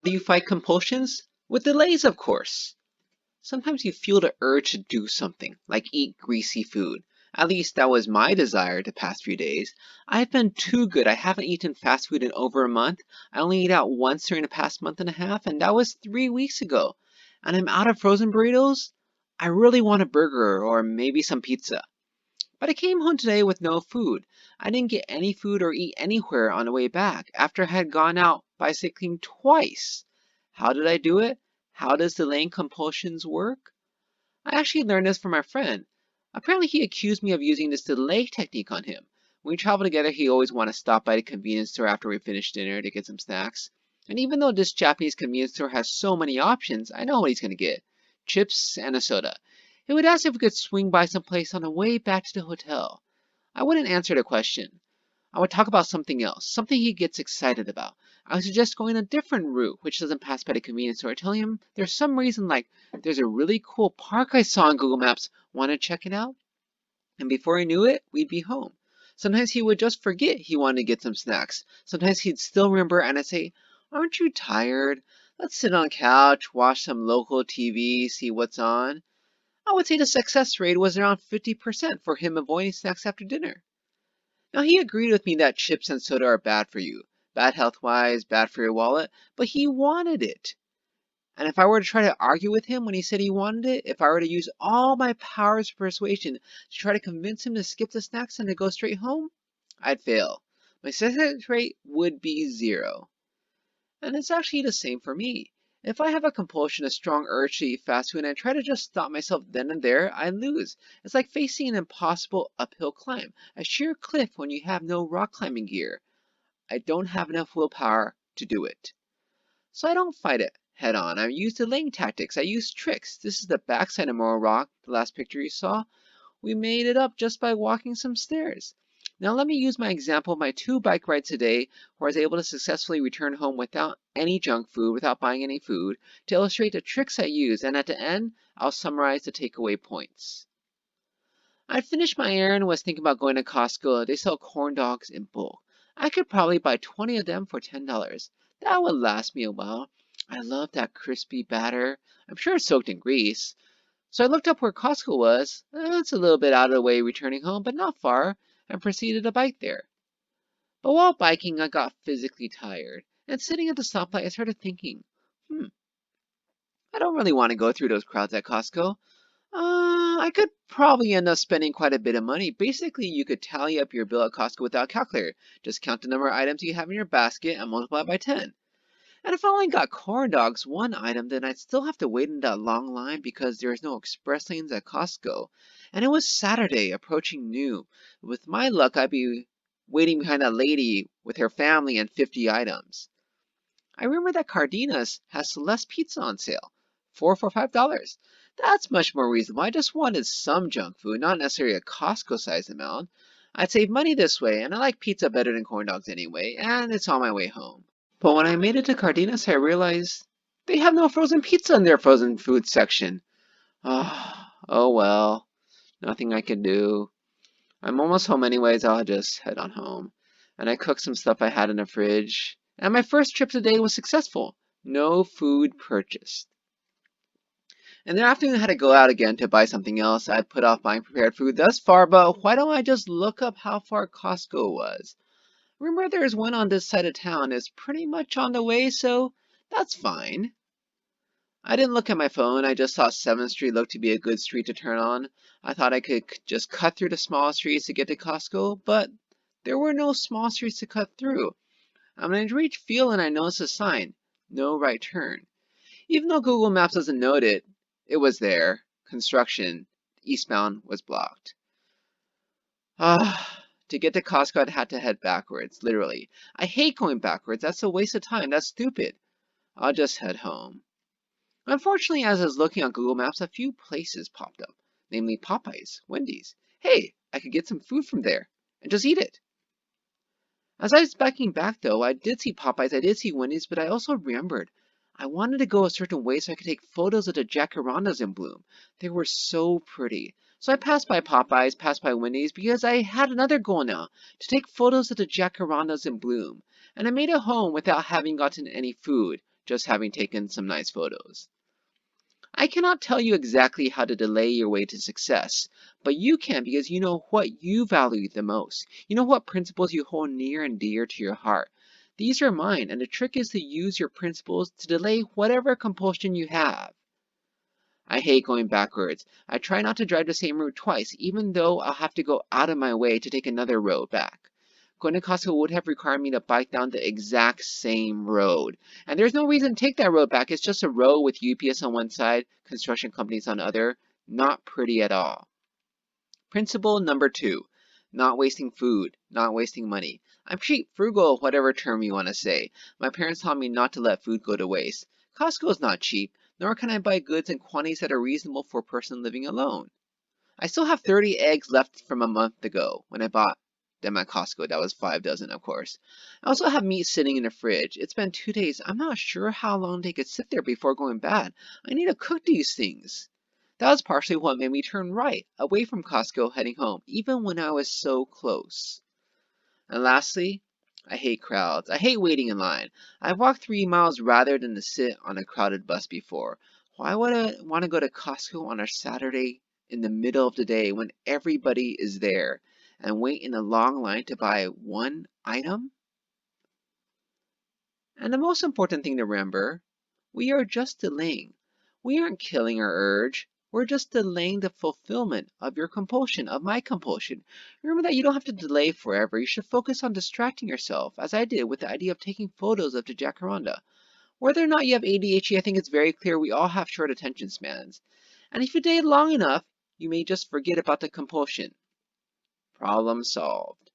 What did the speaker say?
Do you fight compulsions? With delays, of course. Sometimes you feel the urge to do something, like eat greasy food. At least that was my desire the past few days. I've been too good. I haven't eaten fast food in over a month. I only ate out once during the past month and a half, and that was 3 weeks ago. And I'm out of frozen burritos. I really want a burger or maybe some pizza. But I came home today with no food. I didn't get any food or eat anywhere on the way back after I had gone out bicycling twice. How did I do it? How does delaying compulsions work? I actually learned this from my friend. Apparently, he accused me of using this delay technique on him. When we travel together, he always wanted to stop by the convenience store after we finished dinner to get some snacks. And even though this Japanese convenience store has so many options, I know what he's going to get: chips and a soda. He would ask if we could swing by someplace on the way back to the hotel. I wouldn't answer the question. I would talk about something else, something he gets excited about. I would suggest going a different route, which doesn't pass by the convenience store, telling him there's some reason, like there's a really cool park I saw on Google Maps. Want to check it out? And before I knew it, we'd be home. Sometimes he would just forget he wanted to get some snacks. Sometimes he'd still remember, and I'd say, "Aren't you tired? Let's sit on the couch, watch some local TV, see what's on." I would say the success rate was around 50% for him avoiding snacks after dinner. Now, he agreed with me that chips and soda are bad for you, bad health wise, bad for your wallet, but he wanted it. And if I were to try to argue with him when he said he wanted it, if I were to use all my powers of persuasion to try to convince him to skip the snacks and to go straight home, I'd fail. My success rate would be zero. And it's actually the same for me. If I have a compulsion, a strong urge to eat fast food, and I try to just stop myself then and there, I lose. It's like facing an impossible uphill climb, a sheer cliff when you have no rock climbing gear. I don't have enough willpower to do it. So I don't fight it head on. I use delaying tactics. I use tricks. This is the backside of Morro Rock, the last picture you saw. We made it up just by walking some stairs. Now let me use my example of my 2 bike rides today where I was able to successfully return home without any junk food, without buying any food, to illustrate the tricks I use, and at the end, I'll summarize the takeaway points. I finished my errand and was thinking about going to Costco. They sell corn dogs in bulk. I could probably buy 20 of them for $10. That would last me a while. I love that crispy batter. I'm sure it's soaked in grease. So I looked up where Costco was. It's a little bit out of the way returning home, but not far, and proceeded to bike there. But while biking, I got physically tired, and sitting at the stoplight, I started thinking, I don't really want to go through those crowds at Costco. I could probably end up spending quite a bit of money. Basically, you could tally up your bill at Costco without a calculator. Just count the number of items you have in your basket and multiply it by 10. And if I only got corn dogs, one item, then I'd still have to wait in that long line because there's no express lanes at Costco. And it was Saturday, approaching noon. With my luck, I'd be waiting behind that lady with her family and 50 items. I remember that Cardenas has Celeste pizza on sale. 4 for $5. That's much more reasonable. I just wanted some junk food, not necessarily a Costco-sized amount. I'd save money this way, and I like pizza better than corn dogs anyway, and it's on my way home. But when I made it to Cardenas, I realized they have no frozen pizza in their frozen food section. Oh well, nothing I can do. I'm almost home anyways, I'll just head on home. And I cooked some stuff I had in the fridge. And my first trip today was successful. No food purchased. And the afternoon I had to go out again to buy something else. I'd put off buying prepared food thus far, but why don't I just look up how far Costco was? Remember there's one on this side of town. It's pretty much on the way, so that's fine. I didn't look at my phone. I just thought 7th Street looked to be a good street to turn on. I thought I could just cut through the small streets to get to Costco, but there were no small streets to cut through. When I reached Field and I noticed a sign, no right turn. Even though Google Maps doesn't note it, it was there. Construction, eastbound, was blocked. To get to Costco, I'd had to head backwards, literally. I hate going backwards. That's a waste of time. That's stupid. I'll just head home. Unfortunately, as I was looking on Google Maps, a few places popped up, namely Popeyes, Wendy's. Hey, I could get some food from there and just eat it. As I was backing back, though, I did see Popeyes, I did see Wendy's, but I also remembered I wanted to go a certain way so I could take photos of the jacarandas in bloom. They were so pretty. So I passed by Popeyes, passed by Wendy's, because I had another goal now, to take photos of the jacarandas in bloom. And I made it home without having gotten any food, just having taken some nice photos. I cannot tell you exactly how to delay your way to success, but you can because you know what you value the most. You know what principles you hold near and dear to your heart. These are mine, and the trick is to use your principles to delay whatever compulsion you have. I hate going backwards. I try not to drive the same route twice, even though I'll have to go out of my way to take another road back. Going to Costco would have required me to bike down the exact same road. And there's no reason to take that road back. It's just a road with UPS on one side, construction companies on the other. Not pretty at all. Principle number 2. Not wasting food, not wasting money. I'm cheap, frugal, whatever term you want to say. My parents taught me not to let food go to waste. Costco is not cheap, nor can I buy goods in quantities that are reasonable for a person living alone. I still have 30 eggs left from a month ago when I bought them at Costco. That was 5 dozen, of course. I also have meat sitting in the fridge. It's been 2 days. I'm not sure how long they could sit there before going bad. I need to cook these things. That was partially what made me turn right, away from Costco heading home, even when I was so close. And lastly, I hate crowds. I hate waiting in line. I've walked 3 miles rather than to sit on a crowded bus before. Why would I want to go to Costco on a Saturday in the middle of the day when everybody is there and wait in a long line to buy one item? And the most important thing to remember, we are just delaying. We aren't killing our urge. We're just delaying the fulfillment of your compulsion, of my compulsion. Remember that you don't have to delay forever. You should focus on distracting yourself, as I did with the idea of taking photos of the jacaranda. Whether or not you have ADHD, I think it's very clear we all have short attention spans. And if you delay long enough, you may just forget about the compulsion. Problem solved.